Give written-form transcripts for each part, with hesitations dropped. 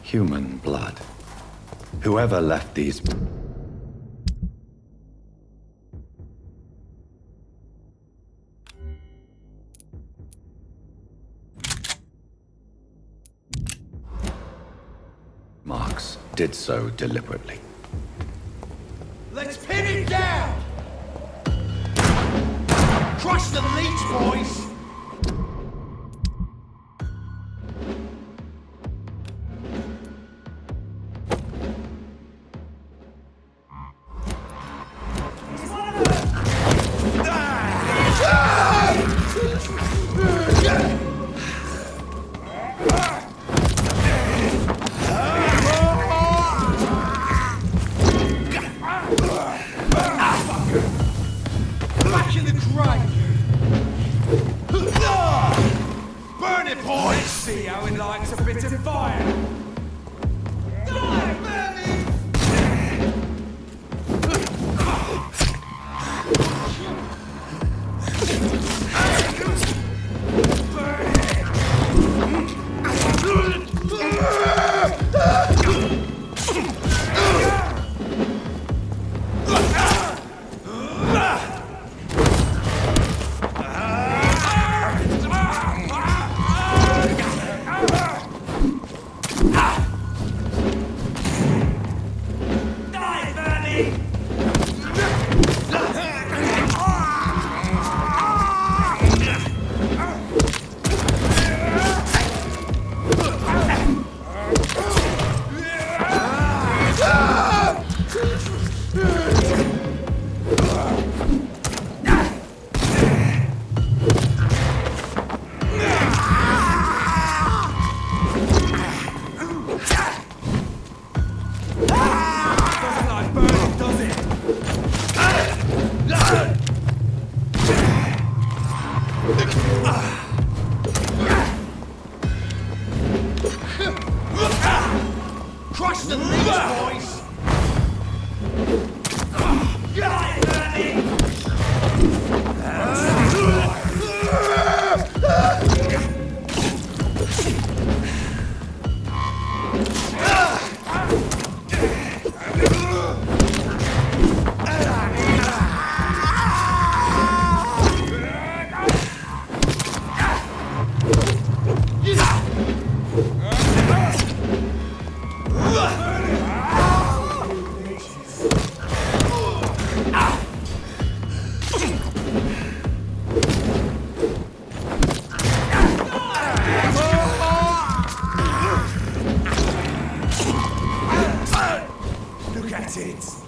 Human blood. Whoever left these... marks did so deliberately. Let's pin him down! Crush the leech, boys! Back in the grave! Burn it, boys! See how it likes a bit of fire! Die, baby! Crush the leech, boys! Look at it!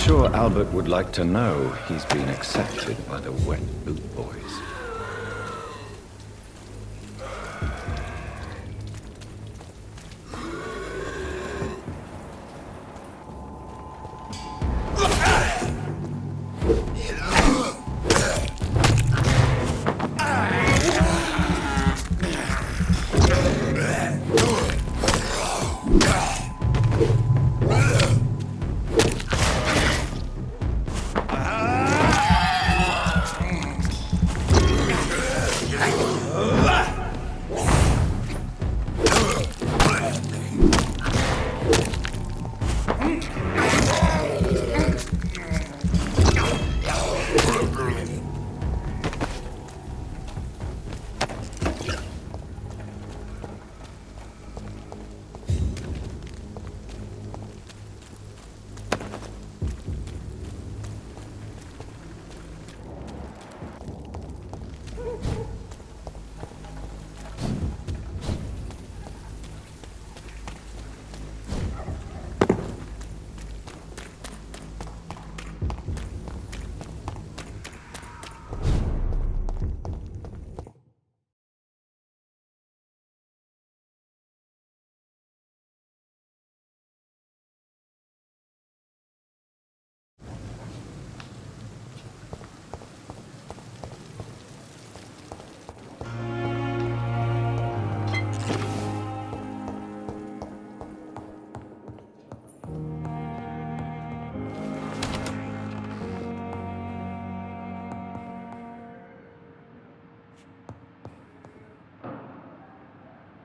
sure Albert would like to know he's been accepted by the Wet Boot Boys.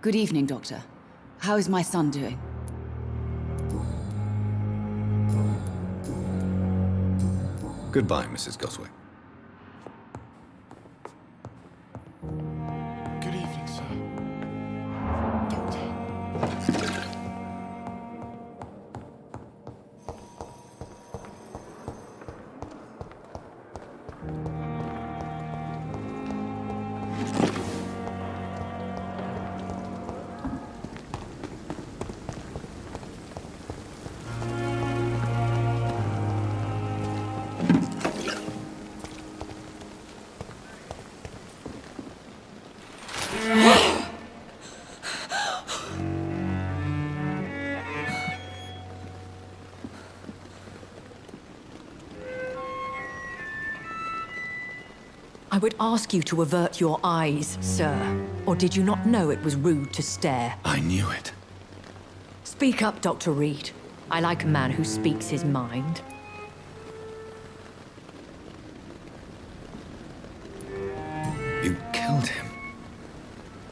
Good evening, Doctor. How is my son doing? Goodbye, Mrs. Goswick. Good evening, sir. Doctor. I would ask you to avert your eyes, sir. Or did you not know it was rude to stare? I knew it. Speak up, Dr. Reed. I like a man who speaks his mind. You killed him.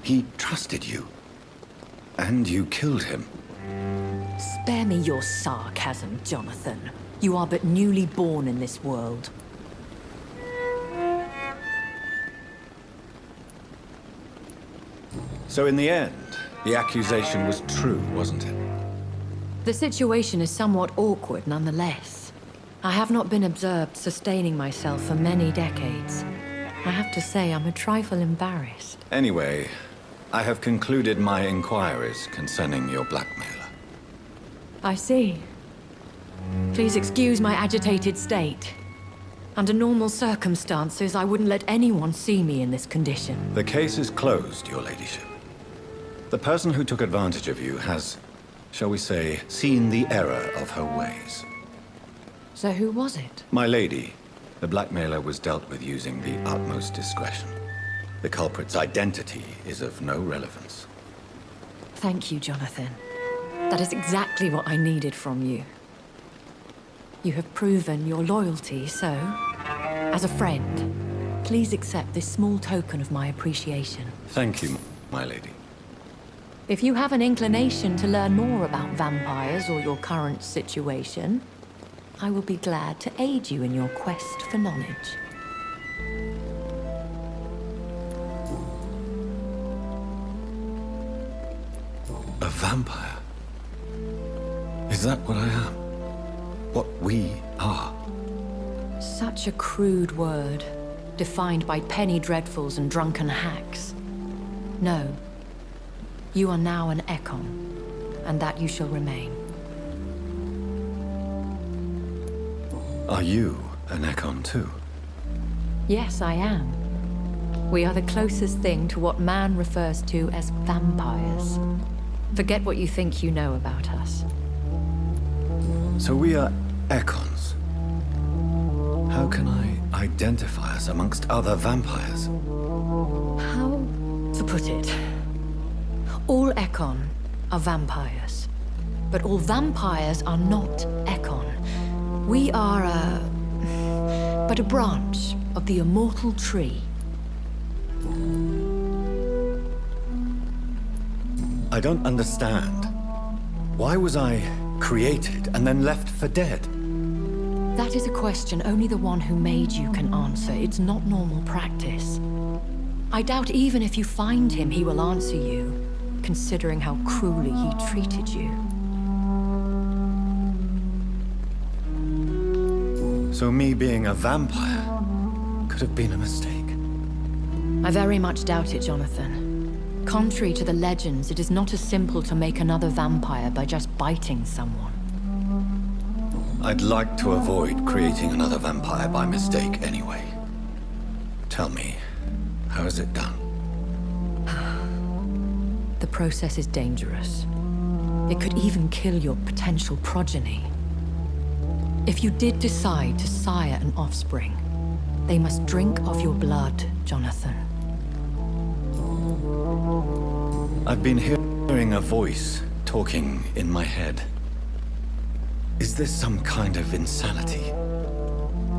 He trusted you. And you killed him. Spare me your sarcasm, Jonathan. You are but newly born in this world. So in the end, the accusation was true, wasn't it? The situation is somewhat awkward nonetheless. I have not been observed sustaining myself for many decades. I have to say I'm a trifle embarrassed. Anyway, I have concluded my inquiries concerning your blackmailer. I see. Please excuse my agitated state. Under normal circumstances, I wouldn't let anyone see me in this condition. The case is closed, your ladyship. The person who took advantage of you has, shall we say, seen the error of her ways. So who was it? My lady, the blackmailer was dealt with using the utmost discretion. The culprit's identity is of no relevance. Thank you, Jonathan. That is exactly what I needed from you. You have proven your loyalty, so, as a friend, please accept this small token of my appreciation. Thank you, my lady. If you have an inclination to learn more about vampires or your current situation, I will be glad to aid you in your quest for knowledge. A vampire? Is that what I am? What we are? Such a crude word, defined by penny dreadfuls and drunken hacks. No. You are now an Ekon, and that you shall remain. Are you an Ekon too? Yes, I am. We are the closest thing to what man refers to as vampires. Forget what you think you know about us. So we are Ekons. How can I identify us amongst other vampires? How to put it? All Ekon are vampires. But all vampires are not Ekon. We are but a branch of the immortal tree. I don't understand. Why was I created and then left for dead? That is a question only the one who made you can answer. It's not normal practice. I doubt even if you find him, he will answer you, considering how cruelly he treated you. So me being a vampire could have been a mistake. I very much doubt it, Jonathan. Contrary to the legends, it is not as simple to make another vampire by just biting someone. I'd like to avoid creating another vampire by mistake anyway. Tell me, how is it done? The process is dangerous. It could even kill your potential progeny. If you did decide to sire an offspring, they must drink of your blood, Jonathan. I've been hearing a voice talking in my head. Is this some kind of insanity?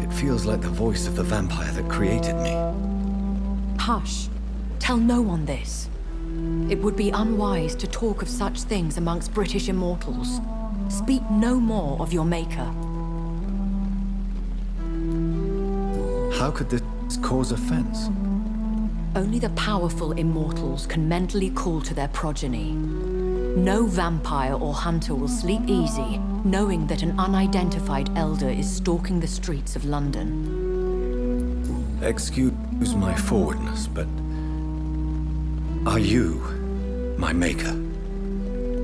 It feels like the voice of the vampire that created me. Hush. Tell no one this. It would be unwise to talk of such things amongst British immortals. Speak no more of your maker. How could this cause offense? Only the powerful immortals can mentally call to their progeny. No vampire or hunter will sleep easy, knowing that an unidentified elder is stalking the streets of London. Excuse my forwardness, but are you my maker?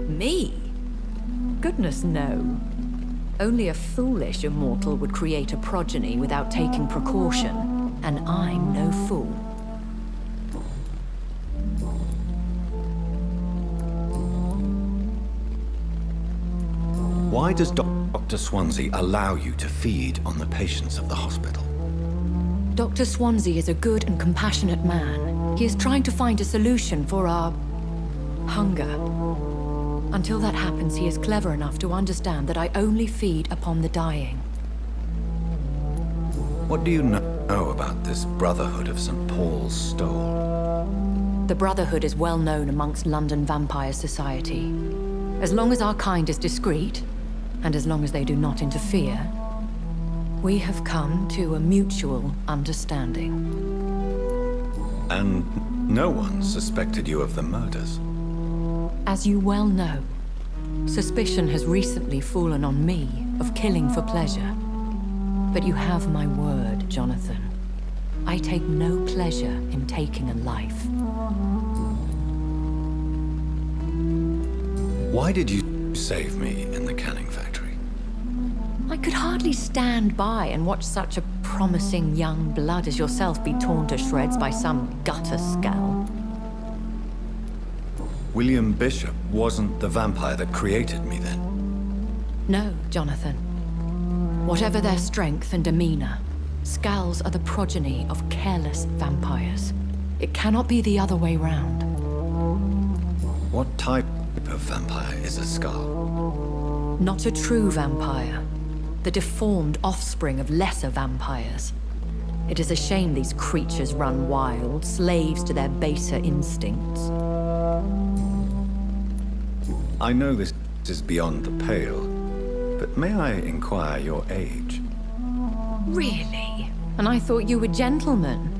Me? Goodness, no. Only a foolish immortal would create a progeny without taking precaution, and I'm no fool. Why does Dr. Swansea allow you to feed on the patients of the hospital? Dr. Swansea is a good and compassionate man. He is trying to find a solution for our hunger. Until that happens, he is clever enough to understand that I only feed upon the dying. What do you know about this Brotherhood of St. Paul's Stole? The Brotherhood is well known amongst London Vampire Society. As long as our kind is discreet, and as long as they do not interfere, we have come to a mutual understanding. And no one suspected you of the murders? As you well know, suspicion has recently fallen on me of killing for pleasure. But you have my word, Jonathan. I take no pleasure in taking a life. Why did you save me in the canning factory? I could hardly stand by and watch such a promising young blood as yourself be torn to shreds by some gutter scowl. William Bishop wasn't the vampire that created me then? No, Jonathan. Whatever their strength and demeanor, Skulls are the progeny of careless vampires. It cannot be the other way round. What type of vampire is a Skull? Not a true vampire. The deformed offspring of lesser vampires. It is a shame these creatures run wild, slaves to their baser instincts. I know this is beyond the pale, but may I inquire your age? Really? And I thought you were gentlemen.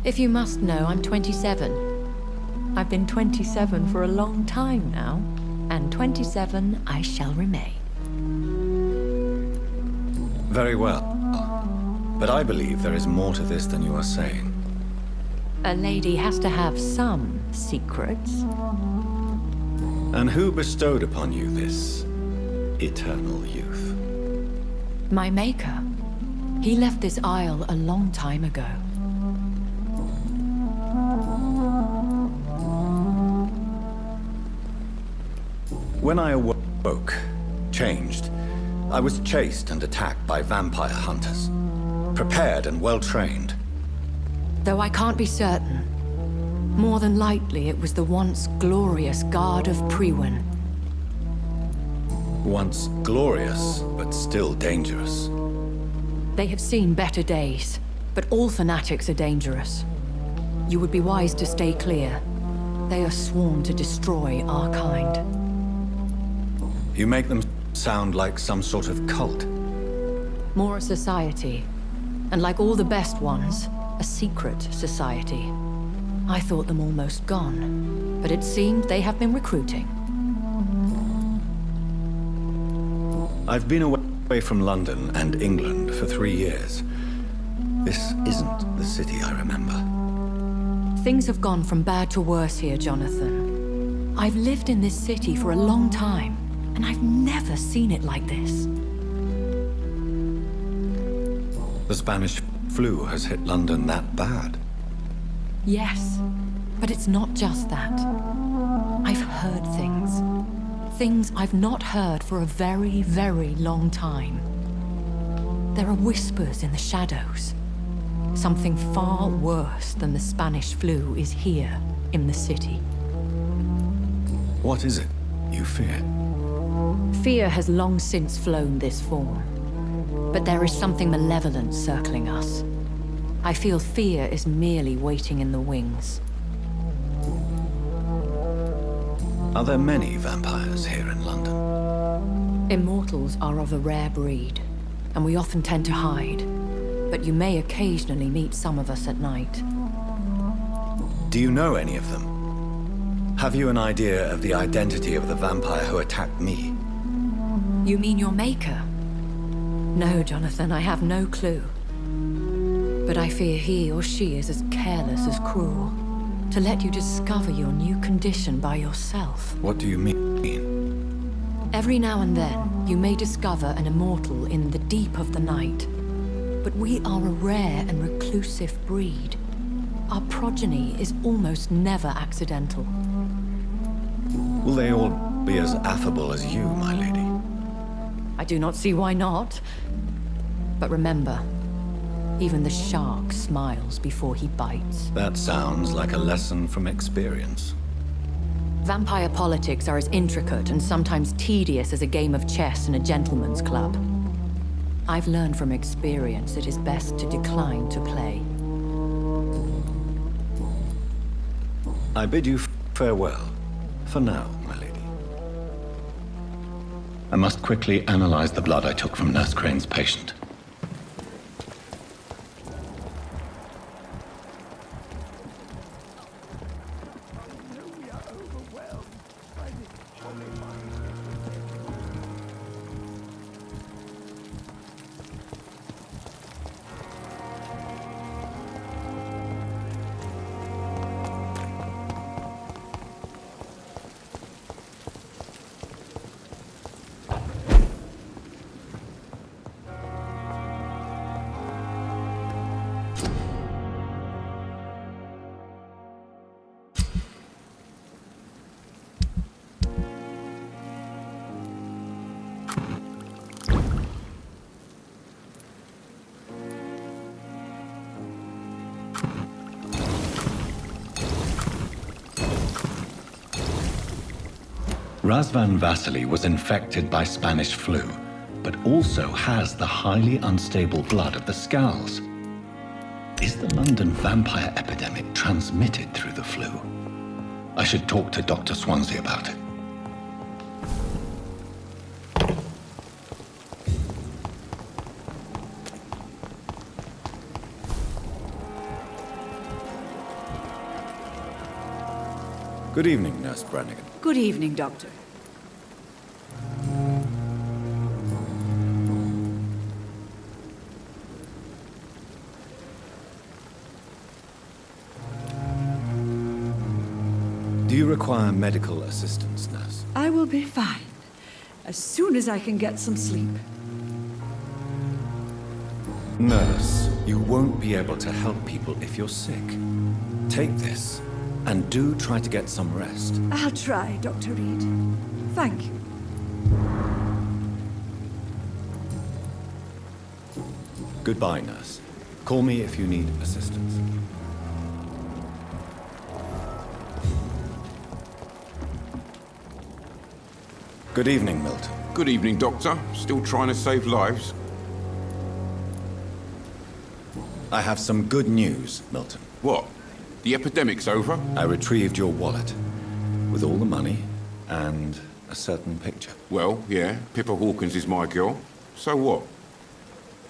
If you must know, I'm 27. I've been 27 for a long time now, and 27 I shall remain. Very well. But I believe there is more to this than you are saying. A lady has to have some secrets. And who bestowed upon you this eternal youth? My maker. He left this isle a long time ago. When I awoke, changed, I was chased and attacked by vampire hunters. Prepared and well-trained. Though I can't be certain, more than likely it was the once glorious Guard of Priwen. Once glorious, but still dangerous. They have seen better days, but all fanatics are dangerous. You would be wise to stay clear. They are sworn to destroy our kind. You make them sound like some sort of cult. More a society, and like all the best ones, a secret society. I thought them almost gone, but it seemed they have been recruiting. I've been away from London and England for 3 years. This isn't the city I remember. Things have gone from bad to worse here, Jonathan. I've lived in this city for a long time, and I've never seen it like this. The Spanish flu has hit London that bad. Yes, but it's not just that. I've heard things. Things I've not heard for a very, very long time. There are whispers in the shadows. Something far worse than the Spanish flu is here in the city. What is it you fear? Fear has long since flown this form. But there is something malevolent circling us. I feel fear is merely waiting in the wings. Are there many vampires here in London? Immortals are of a rare breed, and we often tend to hide. But you may occasionally meet some of us at night. Do you know any of them? Have you an idea of the identity of the vampire who attacked me? You mean your maker? No, Jonathan, I have no clue. But I fear he or she is as careless as cruel. To let you discover your new condition by yourself. What do you mean? Every now and then, you may discover an immortal in the deep of the night. But we are a rare and reclusive breed. Our progeny is almost never accidental. Will they all be as affable as you, my lady? I do not see why not. But remember, even the shark smiles before he bites. That sounds like a lesson from experience. Vampire politics are as intricate and sometimes tedious as a game of chess in a gentleman's club. I've learned from experience it is best to decline to play. I bid you farewell. For now, my lady. I must quickly analyze the blood I took from Nurse Crane's patient. Razvan Vasily was infected by Spanish flu, but also has the highly unstable blood of the Scowls. Is the London vampire epidemic transmitted through the flu? I should talk to Dr. Swansea about it. Good evening, Nurse Brannigan. Good evening, Doctor. Do you require medical assistance, nurse? I will be fine, as soon as I can get some sleep. Nurse, you won't be able to help people if you're sick. Take this, and do try to get some rest. I'll try, Dr. Reed. Thank you. Goodbye, nurse. Call me if you need assistance. Good evening, Milton. Good evening, Doctor. Still trying to save lives? I have some good news, Milton. What? The epidemic's over? I retrieved your wallet, with all the money, and a certain picture. Well, yeah, Pippa Hawkins is my girl. So what?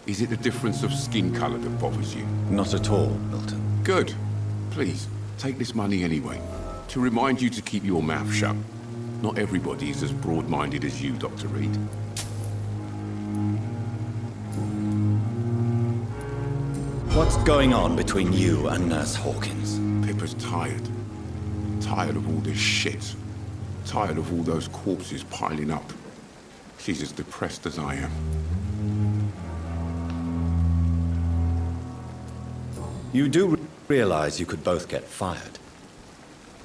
Is it the difference of skin colour that bothers you? Not at all, Milton. Good. Please, take this money anyway. To remind you to keep your mouth shut. Not everybody is as broad-minded as you, Dr. Reed. What's going on between you and Nurse Hawkins? Pippa's tired. Tired of all this shit. Tired of all those corpses piling up. She's as depressed as I am. You do realize you could both get fired.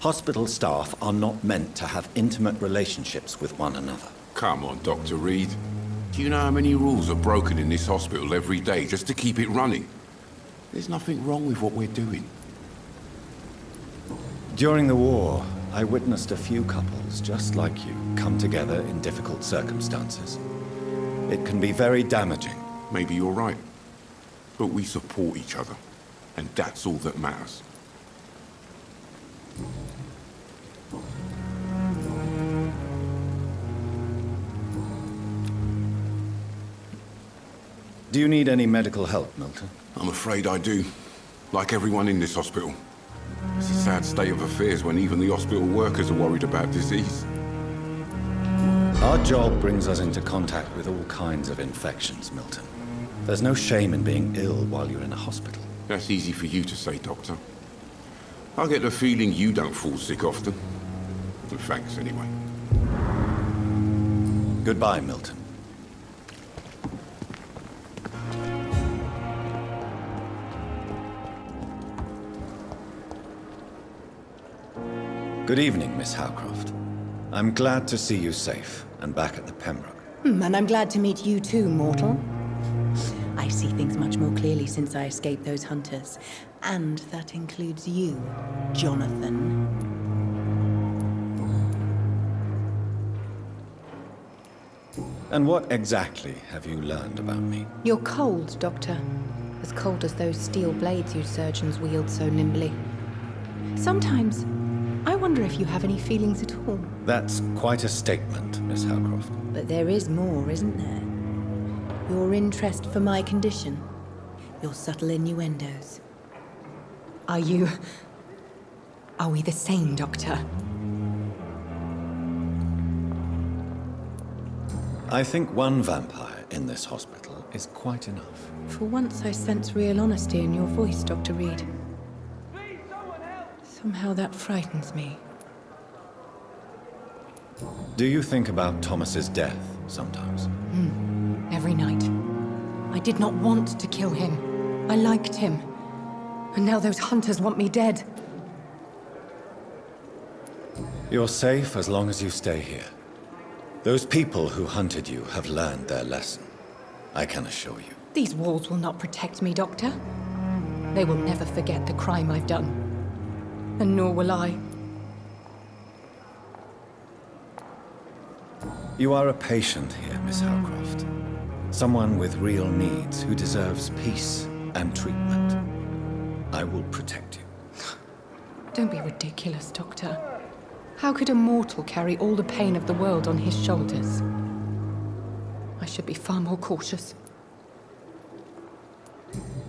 Hospital staff are not meant to have intimate relationships with one another. Come on, Dr. Reed. Do you know how many rules are broken in this hospital every day just to keep it running? There's nothing wrong with what we're doing. During the war, I witnessed a few couples just like you come together in difficult circumstances. It can be very damaging. Maybe you're right. But we support each other. And that's all that matters. Do you need any medical help, Milton? I'm afraid I do. Like everyone in this hospital. It's a sad state of affairs when even the hospital workers are worried about disease. Our job brings us into contact with all kinds of infections, Milton. There's no shame in being ill while you're in a hospital. That's easy for you to say, Doctor. I get the feeling you don't fall sick often. But thanks anyway. Goodbye, Milton. Good evening, Miss Howcroft. I'm glad to see you safe and back at the Pembroke. And I'm glad to meet you too, mortal. I see things much more clearly since I escaped those hunters. And that includes you, Jonathan. And what exactly have you learned about me? You're cold, Doctor. As cold as those steel blades you surgeons wield so nimbly. Sometimes, I wonder if you have any feelings at all. That's quite a statement, Miss Howcroft. But there is more, isn't there? Your interest for my condition. Your subtle innuendos. Are we the same, Doctor? I think one vampire in this hospital is quite enough. For once, I sense real honesty in your voice, Dr. Reed. Somehow that frightens me. Do you think about Thomas's death sometimes? Every night. I did not want to kill him. I liked him. And now those hunters want me dead. You're safe as long as you stay here. Those people who hunted you have learned their lesson. I can assure you. These walls will not protect me, Doctor. They will never forget the crime I've done. And nor will I. You are a patient here, Miss Howcroft. Someone with real needs who deserves peace and treatment. I will protect you. Don't be ridiculous, Doctor. How could a mortal carry all the pain of the world on his shoulders? I should be far more cautious.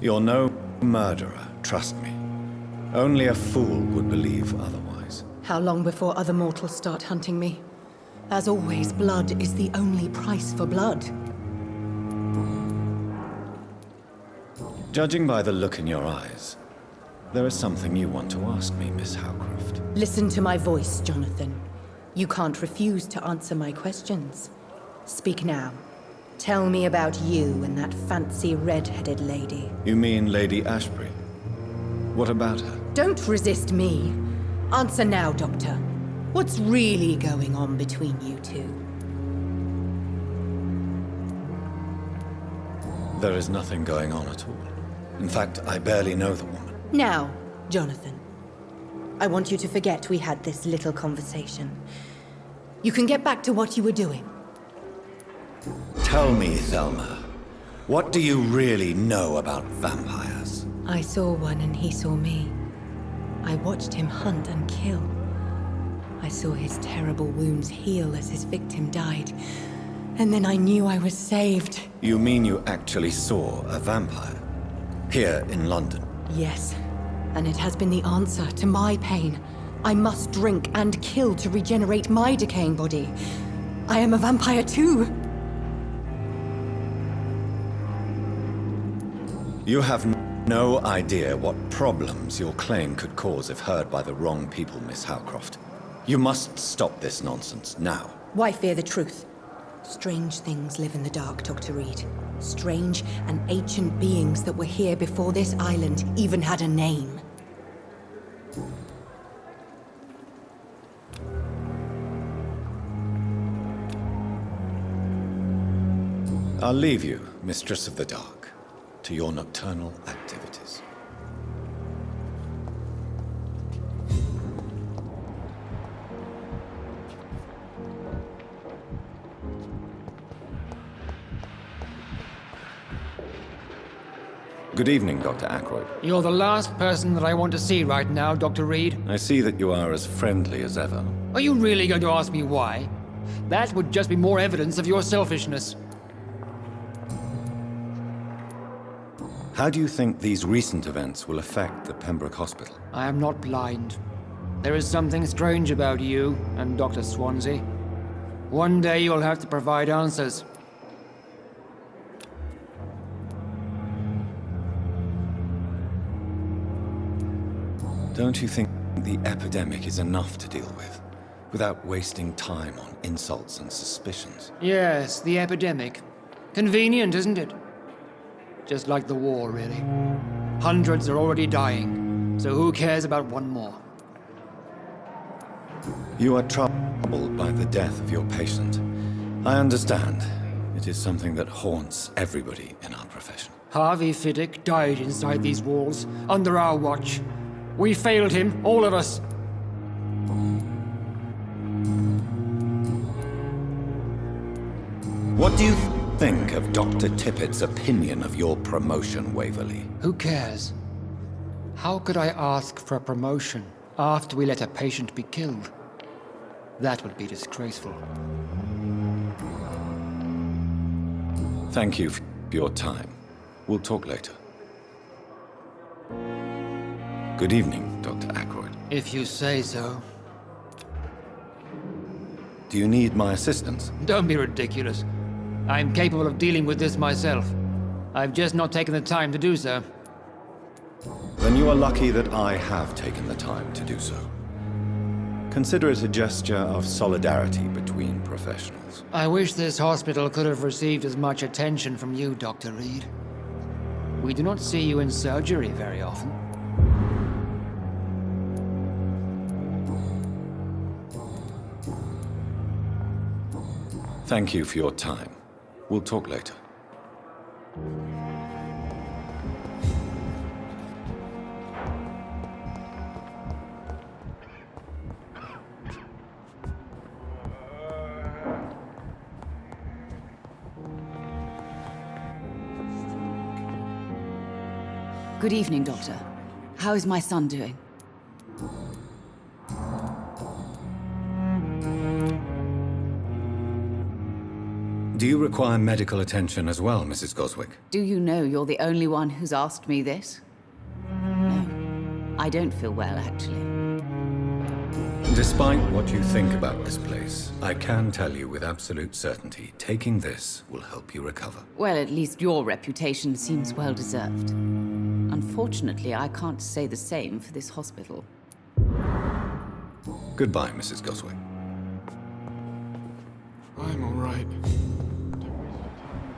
You're no murderer, trust me. Only a fool would believe otherwise. How long before other mortals start hunting me? As always, blood is the only price for blood. Judging by the look in your eyes, there is something you want to ask me, Miss Howcroft. Listen to my voice, Jonathan. You can't refuse to answer my questions. Speak now, Tell me about you and that fancy red-headed lady. You mean Lady Ashbury? What about her? Don't resist me. Answer now, Doctor. What's really going on between you two? There is nothing going on at all. In fact, I barely know the woman. Now, Jonathan, I want you to forget we had this little conversation. You can get back to what you were doing. Tell me, Thelma, what do you really know about vampires? I saw one and he saw me. I watched him hunt and kill. I saw his terrible wounds heal as his victim died. And then I knew I was saved. You mean you actually saw a vampire? Here in London? Yes. And it has been the answer to my pain. I must drink and kill to regenerate my decaying body. I am a vampire too. You have no idea what problems your claim could cause if heard by the wrong people, Miss Howcroft. You must stop this nonsense now. Why fear the truth? Strange things live in the dark, Dr. Reed. Strange and ancient beings that were here before this island even had a name. I'll leave you, Mistress of the Dark, to your nocturnal activities. Good evening, Dr. Ackroyd. You're the last person that I want to see right now, Dr. Reed. I see that you are as friendly as ever. Are you really going to ask me why? That would just be more evidence of your selfishness. How do you think these recent events will affect the Pembroke Hospital? I am not blind. There is something strange about you and Dr. Swansea. One day you'll have to provide answers. Don't you think the epidemic is enough to deal with, without wasting time on insults and suspicions? Yes, the epidemic. Convenient, isn't it? Just like the war, really. Hundreds are already dying, so who cares about one more? You are troubled by the death of your patient. I understand. It is something that haunts everybody in our profession. Harvey Fiddick died inside these walls, under our watch. We failed him, all of us. What do you think of Dr. Tippett's opinion of your promotion, Waverley? Who cares? How could I ask for a promotion after we let a patient be killed? That would be disgraceful. Thank you for your time. We'll talk later. Good evening, Dr. Ackroyd. If you say so. Do you need my assistance? Don't be ridiculous. I'm capable of dealing with this myself. I've just not taken the time to do so. Then you are lucky that I have taken the time to do so. Consider it a gesture of solidarity between professionals. I wish this hospital could have received as much attention from you, Dr. Reed. We do not see you in surgery very often. Thank you for your time. We'll talk later. Good evening, Doctor. How is my son doing? Do you require medical attention as well, Mrs. Goswick? Do you know you're the only one who's asked me this? No. I don't feel well, actually. Despite what you think about this place, I can tell you with absolute certainty, taking this will help you recover. Well, at least your reputation seems well deserved. Unfortunately, I can't say the same for this hospital. Goodbye, Mrs. Goswick. I'm all right. Don't waste your time.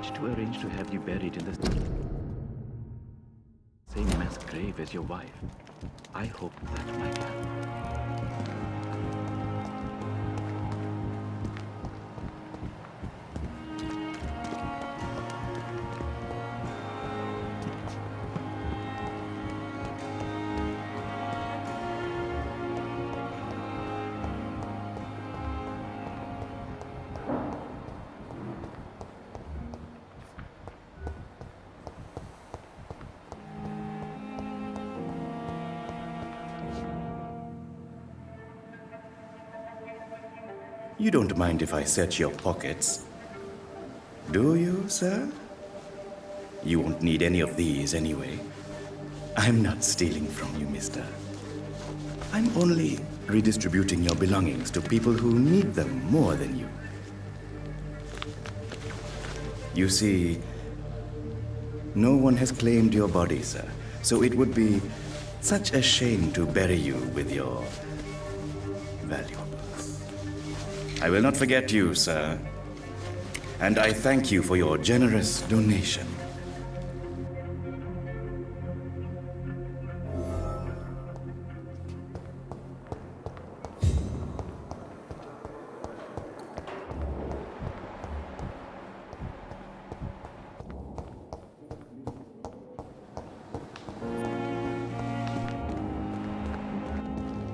managed to arrange to have you buried in the same mass grave as your wife. I hoped that might happen. You don't mind if I search your pockets, do you, sir? You won't need any of these anyway. I'm not stealing from you, mister. I'm only redistributing your belongings to people who need them more than you. You see, no one has claimed your body, sir, so it would be such a shame to bury you with your valuables. I will not forget you, sir. And I thank you for your generous donation.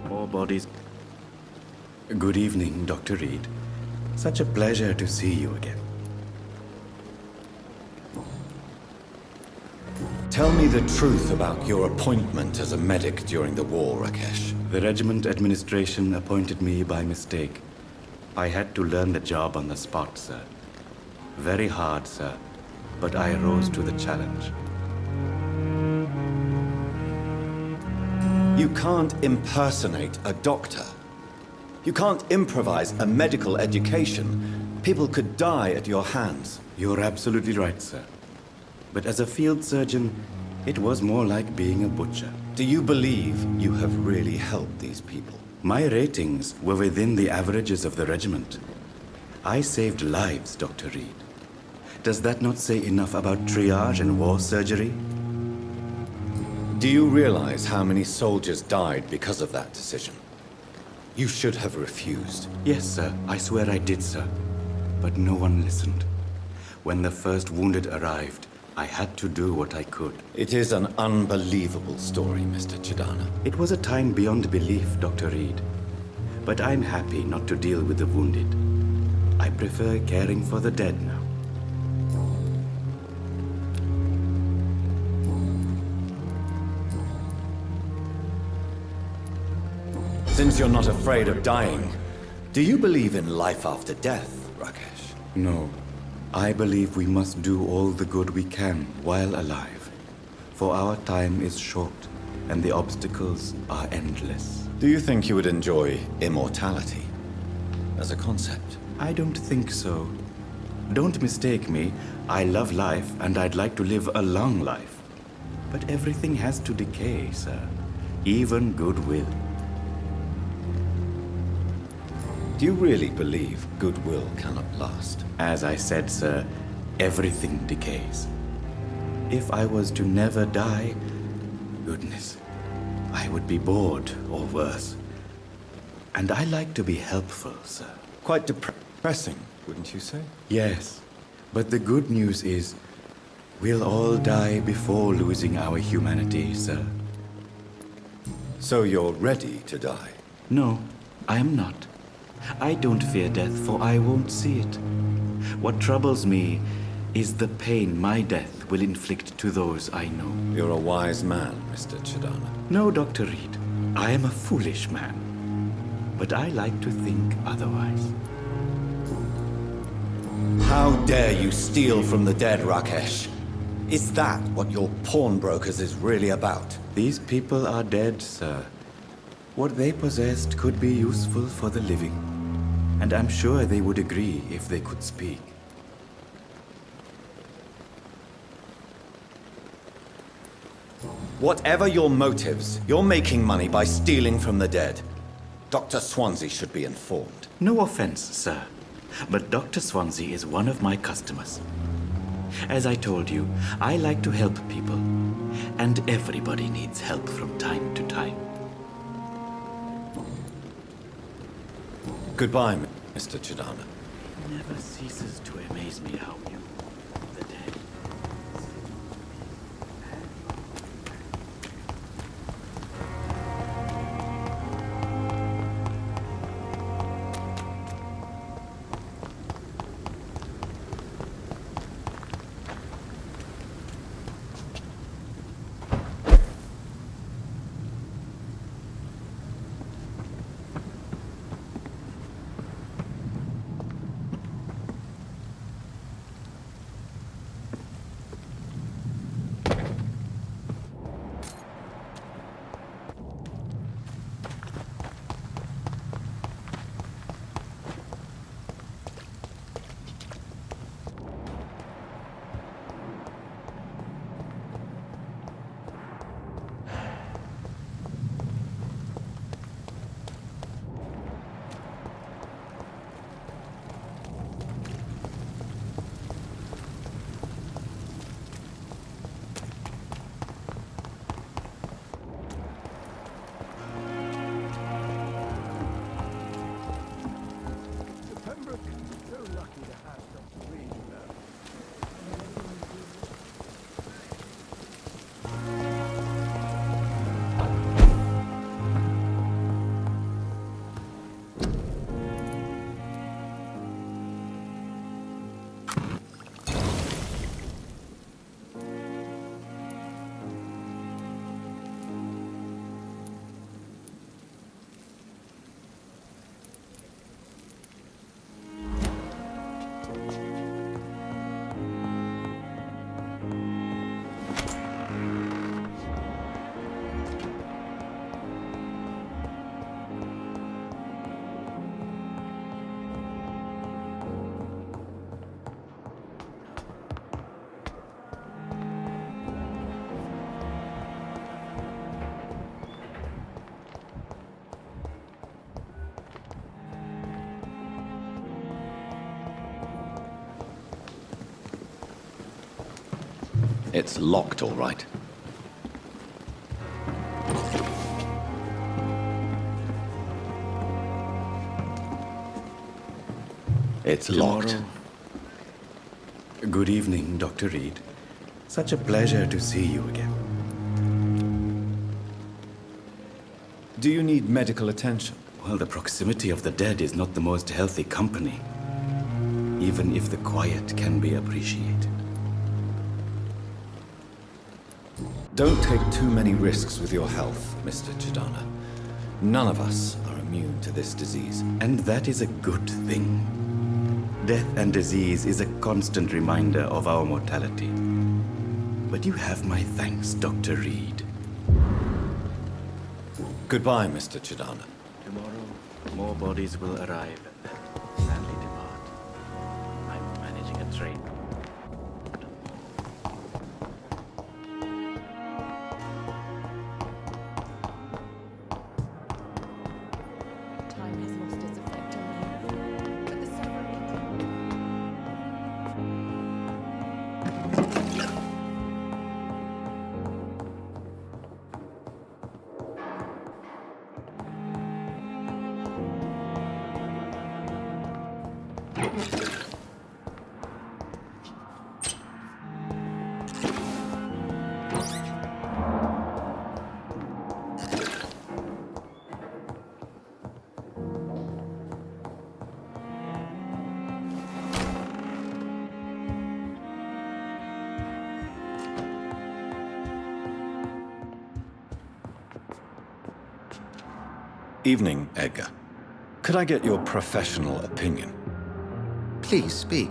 More bodies. Good evening, Dr. Reed. Such a pleasure to see you again. Tell me the truth about your appointment as a medic during the war, Rakesh. The regiment administration appointed me by mistake. I had to learn the job on the spot, sir. Very hard, sir, but I rose to the challenge. You can't impersonate a doctor. You can't improvise a medical education. People could die at your hands. You're absolutely right, sir. But as a field surgeon, it was more like being a butcher. Do you believe you have really helped these people? My ratings were within the averages of the regiment. I saved lives, Dr. Reed. Does that not say enough about triage and war surgery? Do you realize how many soldiers died because of that decision? You should have refused. Yes, sir. I swear I did, sir. But no one listened. When the first wounded arrived, I had to do what I could. It is an unbelievable story, Mr. Chidana. It was a time beyond belief, Dr. Reed. But I'm happy not to deal with the wounded. I prefer caring for the dead now. Since you're not afraid of dying, do you believe in life after death, Rakesh? No. I believe we must do all the good we can while alive. For our time is short, and the obstacles are endless. Do you think you would enjoy immortality as a concept? I don't think so. Don't mistake me. I love life, and I'd like to live a long life. But everything has to decay, sir. Even goodwill. Do you really believe goodwill cannot last? As I said, sir, everything decays. If I was to never die, goodness, I would be bored or worse. And I like to be helpful, sir. Quite depressing, wouldn't you say? Yes, but the good news is we'll all die before losing our humanity, sir. So you're ready to die? No, I am not. I don't fear death, for I won't see it. What troubles me is the pain my death will inflict to those I know. You're a wise man, Mr. Chidana. No, Dr. Reed. I am a foolish man. But I like to think otherwise. How dare you steal from the dead, Rakesh? Is that what your pawnbrokers is really about? These people are dead, sir. What they possessed could be useful for the living. And I'm sure they would agree if they could speak. Whatever your motives, you're making money by stealing from the dead. Dr. Swansea should be informed. No offense, sir. But Dr. Swansea is one of my customers. As I told you, I like to help people. And everybody needs help from time to time. Goodbye, Mr. Chidana. It never ceases to amaze me how you, the dead. It's locked, all right. It's locked. Good evening, Dr. Reed. Such a pleasure to see you again. Do you need medical attention? Well, the proximity of the dead is not the most healthy company, even if the quiet can be appreciated. Don't take too many risks with your health, Mr. Chidana. None of us are immune to this disease. And that is a good thing. Death and disease is a constant reminder of our mortality. But you have my thanks, Dr. Reed. Goodbye, Mr. Chidana. Tomorrow, more bodies will arrive and then sadly depart. I'm managing a train. Time has lost its effect on me, but the suffering Evening, Edgar. Could I get your professional opinion? Please speak,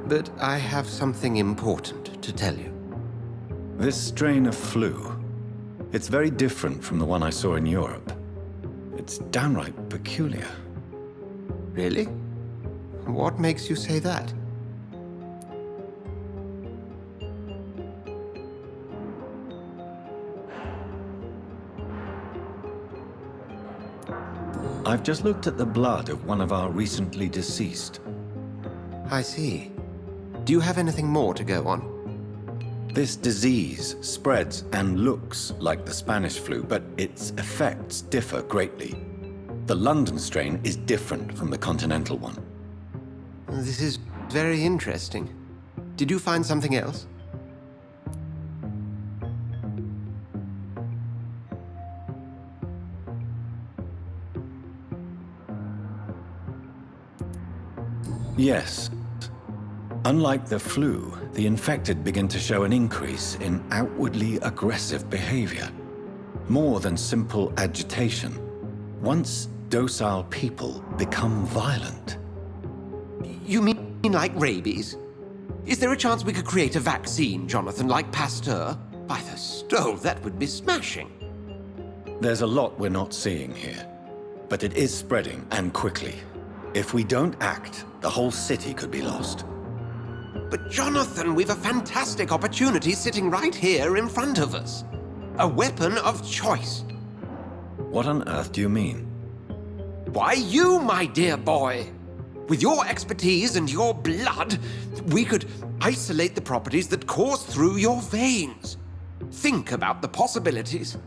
but I have something important to tell you. This strain of flu, it's very different from the one I saw in Europe. It's downright peculiar. Really? What makes you say that? I've just looked at the blood of one of our recently deceased. I see. Do you have anything more to go on? This disease spreads and looks like the Spanish flu, but its effects differ greatly. The London strain is different from the continental one. This is very interesting. Did you find something else? Yes. Unlike the flu, the infected begin to show an increase in outwardly aggressive behavior. More than simple agitation. Once docile people become violent. You mean like rabies? Is there a chance we could create a vaccine, Jonathan, like Pasteur? By the stole, that would be smashing. There's a lot we're not seeing here, but it is spreading, and quickly. If we don't act, the whole city could be lost. But Jonathan, we've a fantastic opportunity sitting right here in front of us. A weapon of choice. What on earth do you mean? Why, you, my dear boy. With your expertise and your blood, we could isolate the properties that course through your veins. Think about the possibilities.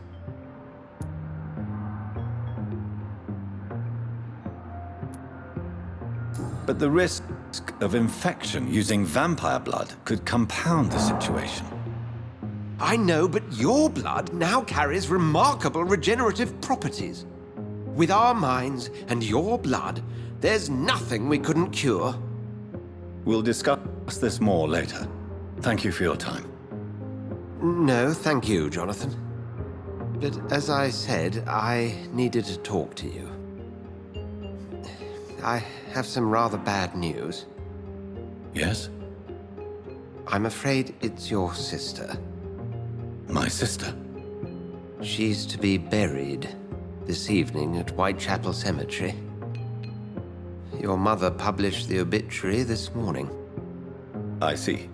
But the risk of infection using vampire blood could compound the situation. I know, but your blood now carries remarkable regenerative properties. With our minds and your blood, there's nothing we couldn't cure. We'll discuss this more later. Thank you for your time. No, thank you, Jonathan. But as I said, I needed to talk to you. I have some rather bad news. Yes? I'm afraid it's your sister. My sister? She's to be buried this evening at Whitechapel Cemetery. Your mother published the obituary this morning. I see.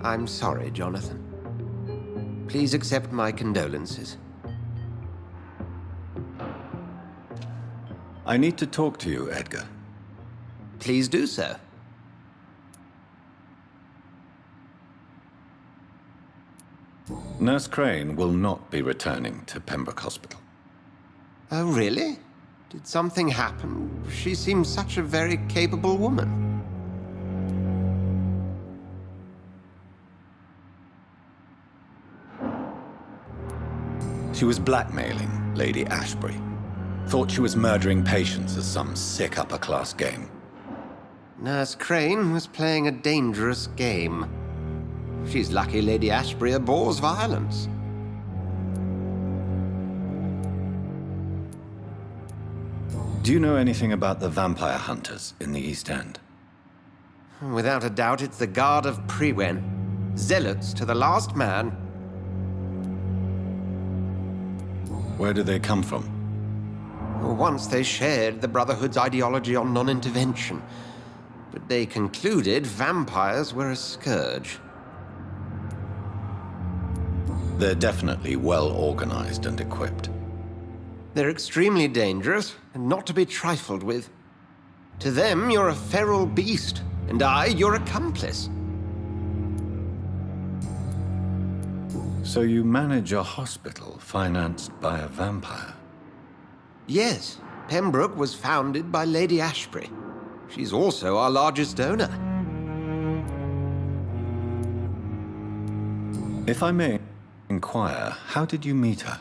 I'm sorry, Jonathan. Please accept my condolences. I need to talk to you, Edgar. Please do so. Nurse Crane will not be returning to Pembroke Hospital. Oh, really? Did something happen? She seems such a very capable woman. She was blackmailing Lady Ashbury. Thought she was murdering patients as some sick upper-class game. Nurse Crane was playing a dangerous game. She's lucky Lady Ashbury abhors violence. Do you know anything about the vampire hunters in the East End? Without a doubt, it's the Guard of Prewen. Zealots to the last man. Where do they come from? Once they shared the Brotherhood's ideology on non-intervention, but they concluded vampires were a scourge. They're definitely well organized and equipped. They're extremely dangerous and not to be trifled with. To them, you're a feral beast, and I, your accomplice. So you manage a hospital financed by a vampire? Yes, Pembroke was founded by Lady Ashbury. She's also our largest donor. If I may inquire, how did you meet her?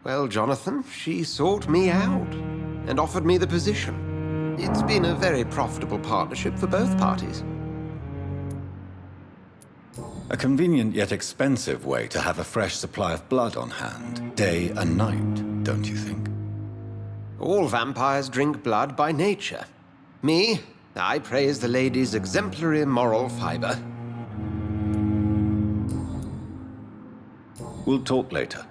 Well, Jonathan, she sought me out and offered me the position. It's been a very profitable partnership for both parties. A convenient yet expensive way to have a fresh supply of blood on hand, day and night, don't you think? All vampires drink blood by nature. Me, I praise the lady's exemplary moral fiber. We'll talk later.